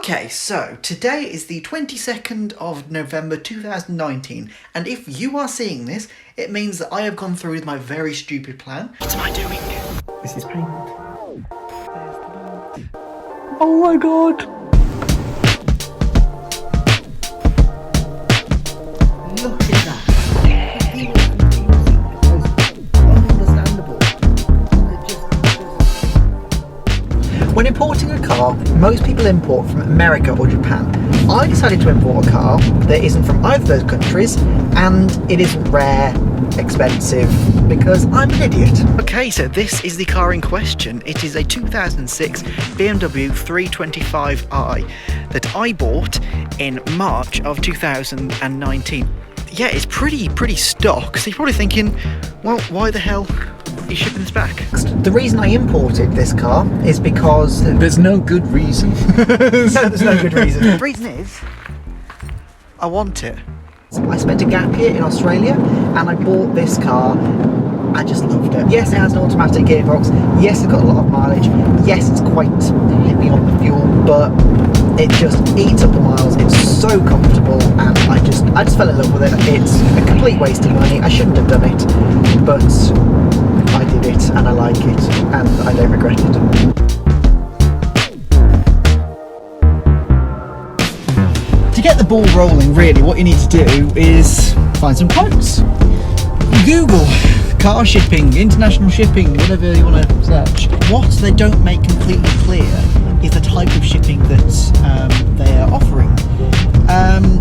Okay, so today is the 22nd of November 2019, and if you are seeing this, it means that I have gone through with my very stupid plan. What am I doing? This is payment. Oh my god! Look at that. When importing a car, most people import from America or Japan. I decided to import a car that isn't from either of those countries, and it isn't rare, expensive, because I'm an idiot. Okay, so this is the car in question. It is a 2006 BMW 325i that I bought in March of 2019. Yeah, it's pretty stock, so you're probably thinking, well, why the hell are you shipping this back? The reason I imported this car is because... There's no good reason. No, there's no good reason. The reason is, I want it. I spent a gap year in Australia and I bought this car. I just loved it. Yes, it has an automatic gearbox. Yes, it's got a lot of mileage. Yes, it's quite heavy on the fuel, but it just eats up the miles. It's so comfortable, and I just fell in love with it. It's a complete waste of money. I shouldn't have done it, but I did it, and I like it, and I don't regret it. To get the ball rolling, really, what you need to do is find some quotes. Google car shipping, international shipping, whatever you want to search. What they don't make completely clear is the type of shipping that they are offering.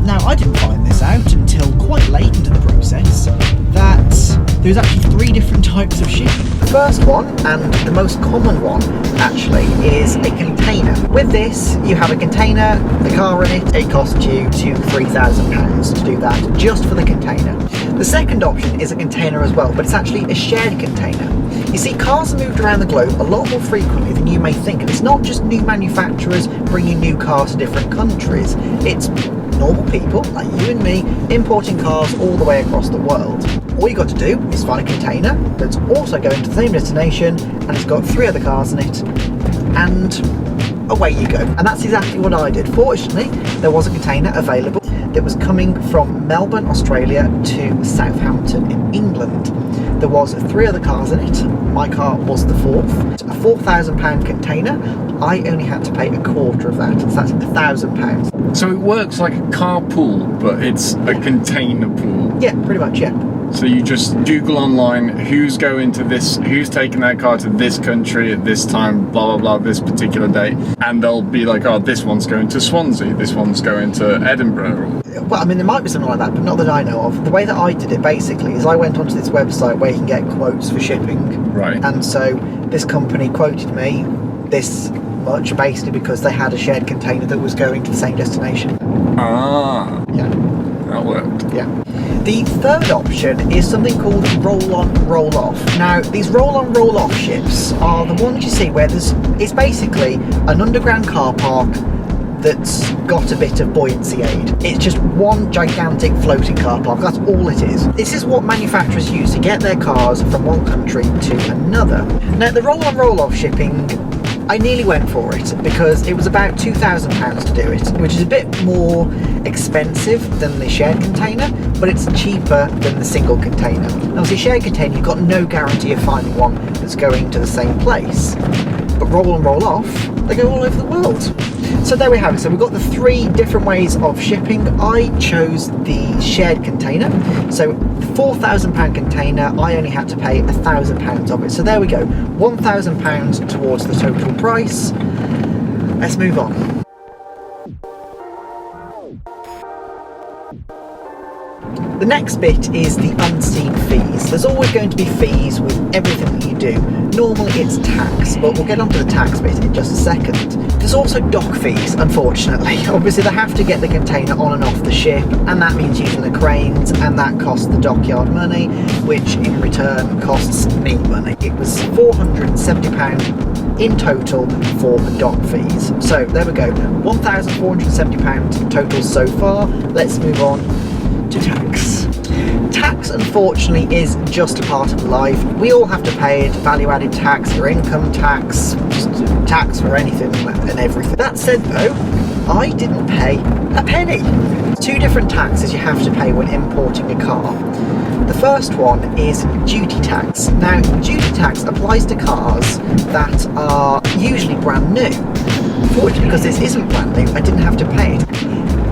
Now, I didn't find this out until quite late into the process, that there's actually 3 different types of shipping. The first one, and the most common one actually, is a container. With this, you have a container, the car in it, it costs you £2,000 to £3,000 to do that, just for the container. The second option is a container as well, but it's actually a shared container. You see, cars are moved around the globe a lot more frequently than you may think, and it's not just new manufacturers bringing new cars to different countries. It's normal people, like you and me, importing cars all the way across the world. All you got to do is find a container that's also going to the same destination, and it's got 3 other cars in it, and away you go. And that's exactly what I did. Fortunately, there was a container available that was coming from Melbourne, Australia to Southampton in England. There was 3 other cars in it. My car was the 4th. A £4,000 container. I only had to pay a quarter of that, so that's £1,000. So it works like a car pool, but it's a container pool. Yeah, pretty much, yeah. So you just Google online who's going to this, who's taking that car to this country at this time, blah blah blah, this particular date, and they'll be like, oh, this one's going to Swansea, this one's going to Edinburgh. Well, I mean, there might be something like that, but not that I know of. The way that I did it, basically, is I went onto this website where you can get quotes for shipping. Right. And so this company quoted me this much, basically because they had a shared container that was going to the same destination. Ah. Yeah. That worked. Yeah. The third option is something called roll-on, roll-off. Now, these roll-on, roll-off ships are the ones you see where it's basically an underground car park that's got a bit of buoyancy aid. It's just one gigantic floating car park, that's all it is. This is what manufacturers use to get their cars from one country to another. Now, the roll-on, roll-off shipping, I nearly went for it because it was about £2,000 to do it, which is a bit more expensive than the shared container, but it's cheaper than the single container. Now, as a shared container, you've got no guarantee of finding one that's going to the same place. But roll on, roll off, they go all over the world. So there we have it. So we've got the 3 different ways of shipping. I chose the shared container. So the £4,000 container, I only had to pay £1,000 of it. So there we go, £1,000 towards the total price. Let's move on. The next bit is the unseen fees. There's always going to be fees with everything that you do. Normally it's tax, but we'll get onto the tax bit in just a second. There's also dock fees, unfortunately. Obviously they have to get the container on and off the ship, and that means using the cranes, and that costs the dockyard money, which in return costs me money. It was £470 in total for the dock fees. So there we go, £1,470 total so far. Let's move on to tax. Tax, unfortunately, is just a part of life. We all have to pay it. Value-added tax, your income tax, just tax for anything and everything. That said, though, I didn't pay a penny. 2 different taxes you have to pay when importing a car. The first one is duty tax. Now, duty tax applies to cars that are usually brand new. Fortunately, because this isn't brand new, I didn't have to pay it.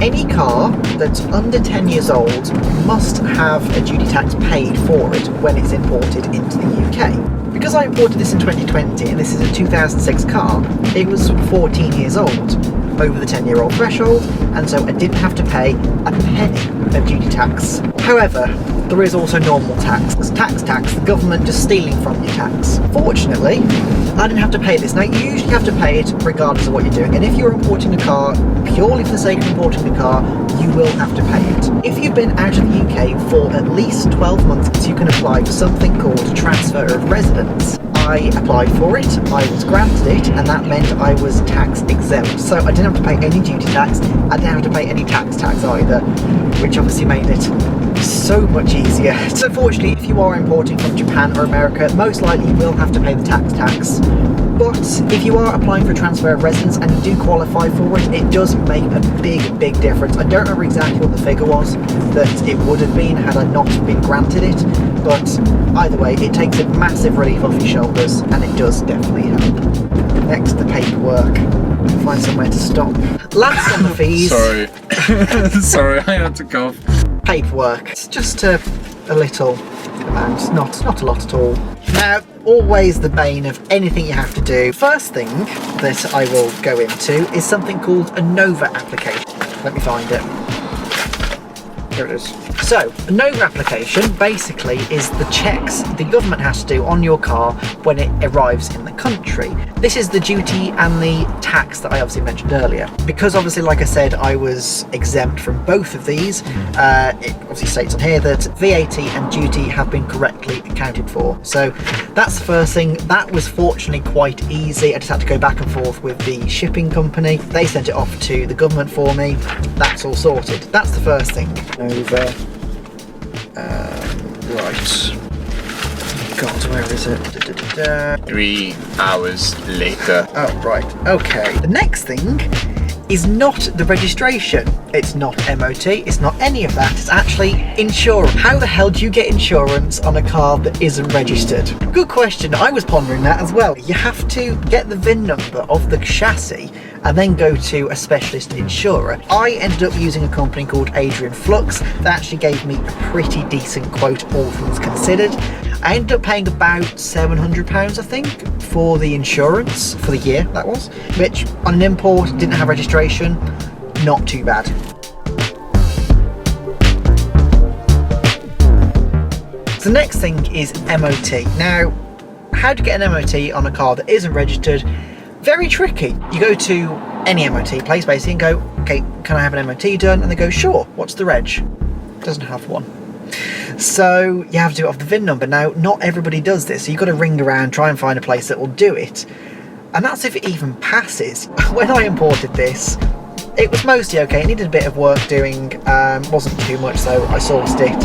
Any car that's under 10 years old must have a duty tax paid for it when it's imported into the UK. Because I imported this in 2020 and this is a 2006 car, it was 14 years old, over the 10-year-old threshold, and so I didn't have to pay a penny of duty tax. However, there is also normal tax. There's tax, the government just stealing from you tax. Fortunately, I didn't have to pay this. Now, you usually have to pay it regardless of what you're doing, and if you're importing a car purely for the sake of importing the car, you will have to pay it. If you've been out of the UK for at least 12 months, you can apply for something called a transfer of residence. I applied for it, I was granted it, and that meant I was tax exempt. So I didn't have to pay any duty tax, I didn't have to pay any tax either, which obviously made it so much easier. So fortunately, if you are importing from Japan or America, most likely you will have to pay the tax. But if you are applying for transfer of residence and you do qualify for it, it does make a big difference. I don't remember exactly what the figure was that it would have been had I not been granted it, but either way, it takes a massive relief off your shoulders, and it does definitely help. Next, the paperwork. Find somewhere to stop. Last on the fees. Sorry. Sorry, I had to cough. Paperwork. It's just a little amount, not a lot at all. Now, always the bane of anything you have to do. First thing that I will go into is something called a Nova application. Let me find it. Here it is. So, a Nova application basically is the checks the government has to do on your car when it arrives in the country. This is the duty and the tax that I obviously mentioned earlier. Because obviously, like I said, I was exempt from both of these, it obviously states on here that VAT and duty have been correctly accounted for. So that's the first thing. That was fortunately quite easy. I just had to go back and forth with the shipping company. They sent it off to the government for me. That's all sorted. That's the first thing. Nova. Right. God, where is it? 3 hours later. Oh, right. Okay. The next thing is not the registration. It's not MOT. It's not any of that. It's actually insurance. How the hell do you get insurance on a car that isn't registered? Good question. I was pondering that as well. You have to get the VIN number of the chassis and then go to a specialist insurer. I ended up using a company called Adrian Flux that actually gave me a pretty decent quote, all things considered. I ended up paying about £700, I think, for the insurance for the year, that was, which on an import, didn't have registration, not too bad. So the next thing is MOT. Now, how to get an MOT on a car that isn't registered? Very tricky. You go to any MOT place basically and go, okay, can I have an MOT done? And they go, sure, what's the reg? Doesn't have one. So you have to do it off the VIN number. Now, not everybody does this, so you've got to ring around, try and find a place that will do it. And that's if it even passes. When I imported this, it was mostly okay. It needed a bit of work doing, wasn't too much, so I sourced it.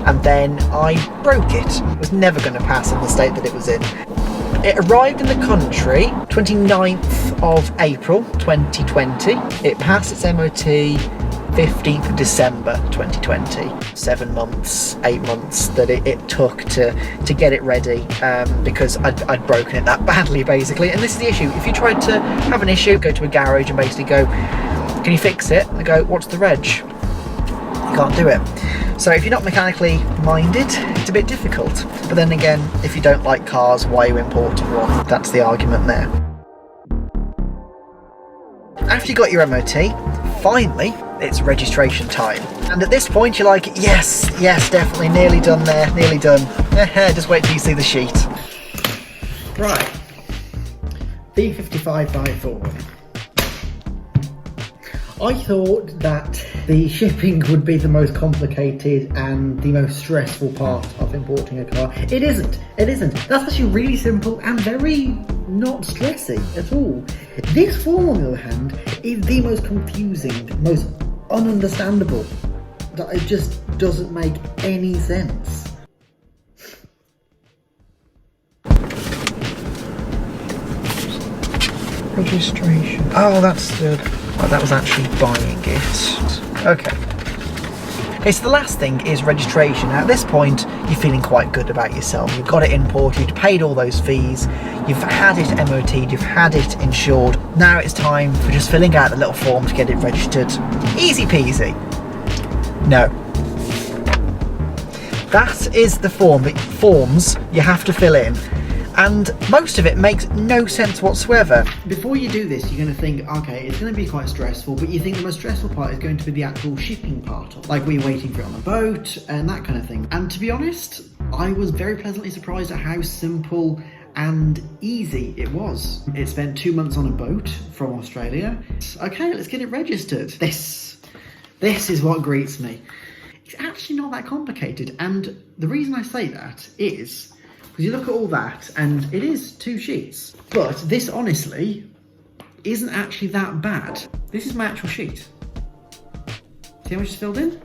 And then I broke it. It was never going to pass in the state that it was in. It arrived in the country 29th of April 2020. It passed its MOT 15th of December 2020. 7 months, 8 months that it took to get it ready, because I'd broken it that badly basically. And this is the issue. If you tried to have an issue, go to a garage and basically go, can you fix it? And they go, what's the reg? You can't do it. So if you're not mechanically minded, it's a bit difficult. But then again, if you don't like cars, why are you importing one? That's the argument there. After you got your MOT, finally, it's registration time. And at this point, you're like, yes, definitely, nearly done there, nearly done. Just wait till you see the sheet. Right. B5554. I thought that the shipping would be the most complicated and the most stressful part of importing a car. It isn't. That's actually really simple and very not stressy at all. This form, on the other hand, is the most confusing, most ununderstandable. It just doesn't make any sense. Registration. Oh, that's good. Well, that was actually buying it. Okay. Okay, so the last thing is registration. Now, at this point, you're feeling quite good about yourself. You've got it imported, you've paid all those fees, you've had it MOT'd, you've had it insured. Now it's time for just filling out the little form to get it registered. Easy peasy. No. That is the forms you have to fill in. And most of it makes no sense whatsoever. Before you do this, you're going to think, okay, it's going to be quite stressful, but you think the most stressful part is going to be the actual shipping part, like we're waiting for it on a boat and that kind of thing. And to be honest, I was very pleasantly surprised at how simple and easy it was. It spent 2 months on a boat from Australia. Okay, let's get it registered. This is what greets me. It's actually not that complicated, and the reason I say that is because you look at all that, and it is 2 sheets. But this, honestly, isn't actually that bad. This is my actual sheet. See how much is filled in?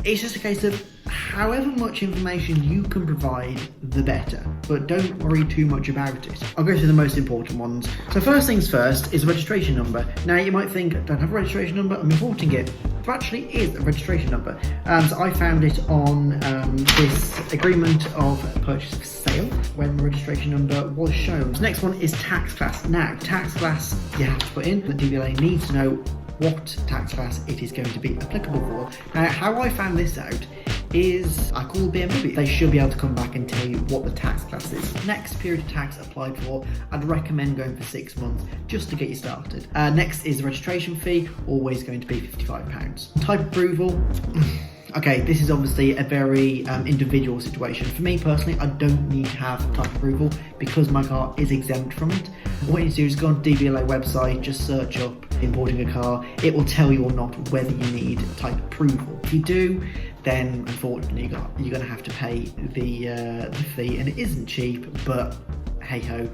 It's just a case of however much information you can provide, the better. But don't worry too much about it. I'll go through the most important ones. So first things first is a registration number. Now you might think, I don't have a registration number, I'm importing it. There actually is a registration number. So I found it on this agreement of purchase for sale when the registration number was shown. The next one is tax class. Now, tax class you have to put in. The DVLA needs to know what tax class it is going to be applicable for. Now, how I found this out is I called BMW. They should be able to come back and tell you what the tax class is. Next period of tax applied for, I'd recommend going for 6 months just to get you started. Next is the registration fee, always going to be £55. Type approval. Okay, this is obviously a very individual situation. For me personally, I don't need to have type approval because my car is exempt from it. What you need to do is go on the DVLA website, just search up importing a car. It will tell you or not whether you need type approval. If you do, then unfortunately you're going to have to pay the fee, and it isn't cheap, but hey ho,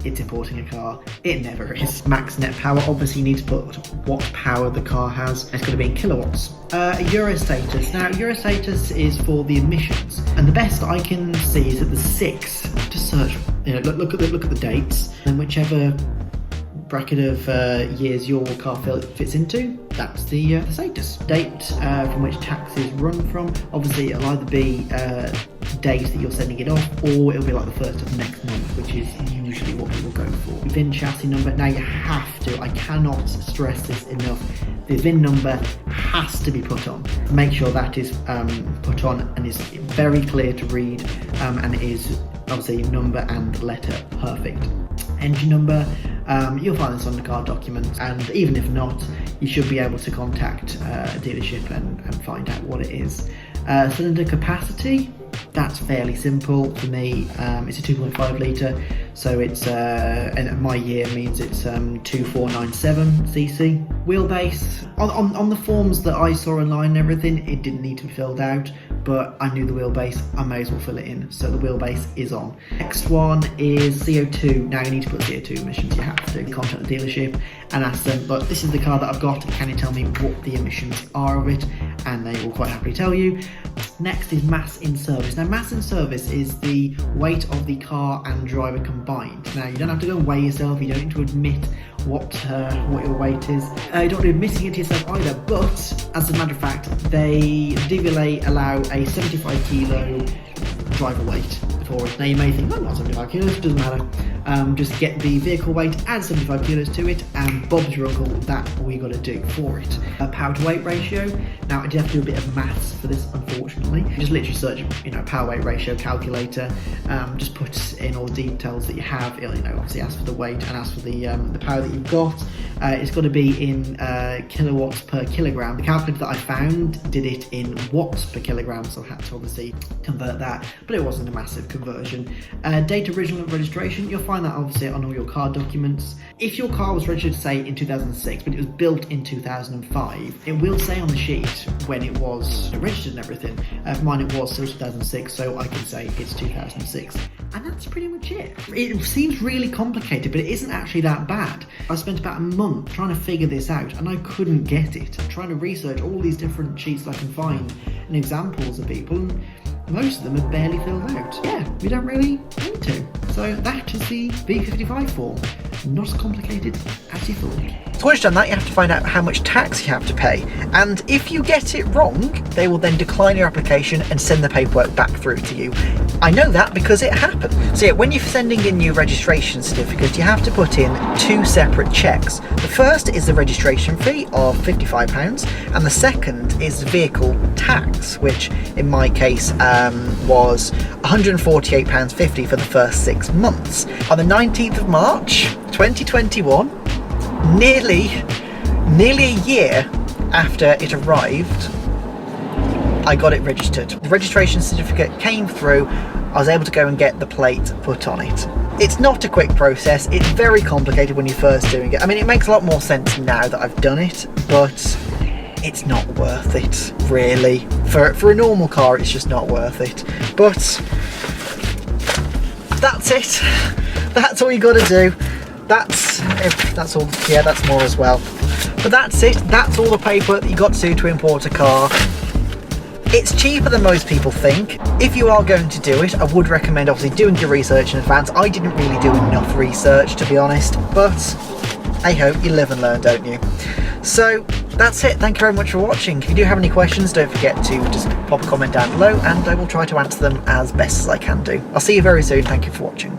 it's importing a car. It never is. Max net power, obviously you need to put what power the car has. It's going to be in kilowatts. Euro status. Now, Euro status is for the emissions, and the best I can see is at the 6. Just search. You know, look at the dates, and whichever bracket of years your car fits into, that's the status. Date from which taxes run from. Obviously, it'll either be days that you're sending it off, or it'll be like the 1st of next month, which is usually what people go for. VIN chassis number. Now you have to, I cannot stress this enough, the VIN number has to be put on. Make sure that is put on and is very clear to read, and it is obviously number and letter perfect. Engine number, you'll find this on the car documents, and even if not, you should be able to contact a dealership and find out what it is. Cylinder capacity, that's fairly simple for me. It's a 2.5 litre, so it's and my year means it's 2497 cc. Wheelbase, on the forms that I saw online and everything, it didn't need to be filled out, but I knew the wheelbase, I may as well fill it in, so the wheelbase is on. Next one is CO2. Now you need to put CO2 emissions, you have to contact the dealership and ask them, but this is the car that I've got, can you tell me what the emissions are of it? And they will quite happily tell you. Next is mass in service. Now, mass in service is the weight of the car and driver combined. Now, you don't have to go and weigh yourself, you don't need to admit what your weight is. You don't want to be admitting it to yourself either, but as a matter of fact, DVLA allow a 75 kilo driver weight for it. Now you may think, oh, not 75 kilos, doesn't matter. Just get the vehicle weight, add 75 kilos to it, and Bob's your uncle, that's all you got to do for it. Power to weight ratio. Now I did have to do a bit of maths for this, unfortunately. Just literally search, power weight ratio calculator. Just put in all the details that you have. It'll, obviously ask for the weight and ask for the power that you've got. It's got to be in kilowatts per kilogram. The calculator that I found did it in watts per kilogram, so I had to obviously convert that, but it wasn't a massive conversion. Date original registration, you'll find that obviously on all your car documents. If your car was registered, say, in 2006, but it was built in 2005, it will say on the sheet when it was registered and everything. For mine it was still 2006, so I can say it's 2006. And that's pretty much it. It seems really complicated, but it isn't actually that bad. I spent about a month trying to figure this out, and I couldn't get it. I'm trying to research all these different sheets I can find and examples of people, and most of them are barely filled out. Yeah, we don't really need to. So that is the V55 form. Not as complicated as you thought. Once you've done that, you have to find out how much tax you have to pay. And if you get it wrong, they will then decline your application and send the paperwork back through to you. I know that because it happened. So yeah, when you're sending in your registration certificate, you have to put in 2 separate checks. The first is the registration fee of £55, and the second is the vehicle tax, which in my case was £148.50 for the first 6 months. On the 19th of March 2021, nearly a year after it arrived, I got it registered. The registration certificate came through. I was able to go and get the plate put on it. It's not a quick process. It's very complicated when you're first doing it. I mean, it makes a lot more sense now that I've done it, but it's not worth it, really. For a normal car, it's just not worth it. But that's it. That's all you got to do. That's all. Yeah, that's more as well. But that's it. That's all the paperwork that you got to do to import a car. It's cheaper than most people think. If you are going to do it, I would recommend obviously doing your research in advance. I didn't really do enough research, to be honest, but hey ho, you live and learn, don't you? So that's it. Thank you very much for watching. If you do have any questions, don't forget to just pop a comment down below and I will try to answer them as best as I can do. I'll see you very soon. Thank you for watching.